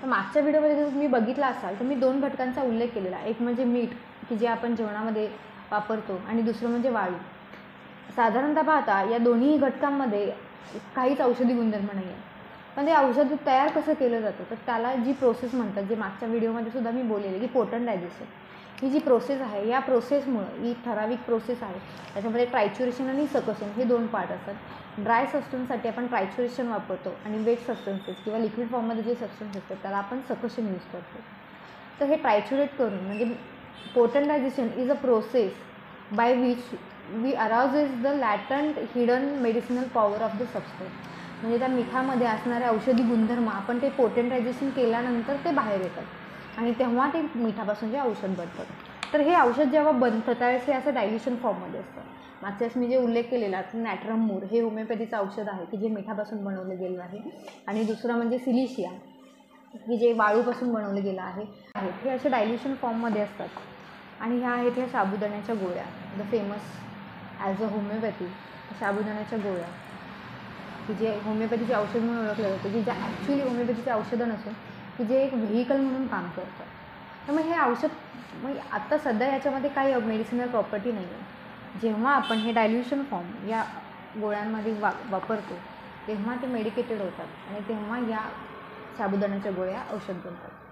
तर मागच्या व्हिडिओमध्ये जर तुम्ही बघितला असाल तर मी 2 घटकांचा उल्लेख केलेला. एक म्हणजे मीठ की जे आपण जेवणामध्ये वापरतो आणि दुसरं म्हणजे वाळू. साधारणतः पाहता या दोन्ही घटकांमध्ये काहीच औषधी गुणधर्म नाही आहे. पण ते औषध तयार कसं केलं जातं तर त्याला जी प्रोसेस म्हणतात, जे मागच्या व्हिडिओमध्ये सुद्धा मी बोललेले की पोटंडायझेशन, ही जी प्रोसेस आहे या प्रोसेसमुळं, ही ठराविक प्रोसेस आहे त्याच्यामध्ये ट्रायच्युरेशन आणि सकशन हे 2 पार्ट असतात. ड्राय सब्स्टन्ससाठी आपण ट्रायच्युरेशन वापरतो आणि वेट सब्स्टन्सेस किंवा लिक्विड फॉर्ममध्ये जे सब्स्टन्स असतात त्याला आपण सकशन यूज करतो. तर हे ट्रायच्युरेट करून म्हणजे potentization is a process by which we arouses the latent hidden medicinal power of the substance. म्हणजे त्या मिठामध्ये असणारे औषधी गुणधर्म आपण ते पोटंडायझेशन केल्यानंतर ते बाहेर येतात आणि तेव्हा ते मिठापासून जे औषध बनतं. तर हे औषध जेव्हा बनतं त्यावेळेस हे असं डायल्युशन फॉर्ममध्ये असतं. मागच्या वेळेस मी जे उल्लेख केलेला नॅट्रम मूर हे होमिओपॅथीचं औषध आहे की जे मिठापासून बनवलं गेलं आहे. आणि दुसरं म्हणजे सिलिशिया की जे वाळूपासून बनवलं गेलं आहे. हे असे डायल्युशन फॉर्ममध्ये असतात. आणि ह्या आहेत ह्या साबुदाण्याच्या गोळ्या, the famous as a homoeopathy साबुदाण्याच्या गोळ्या की जे होमिओपॅथीचे औषध म्हणून ओळखलं जातं, की ज्या ॲक्च्युली होमिओपॅथीचे औषधं नसून की जे एक व्हेकल म्हणून काम करतं. त्यामुळे हे औषध म्हणजे आत्ता सध्या याच्यामध्ये काही मेडिसिनल प्रॉपर्टी नाही आहे. जेव्हा आपण हे डायल्युशन फॉर्म या गोळ्यांमध्ये वापरतो तेव्हा ते मेडिकेटेड होतात आणि तेव्हा या साबुदाण्याच्या गोळ्या औषध बनतात.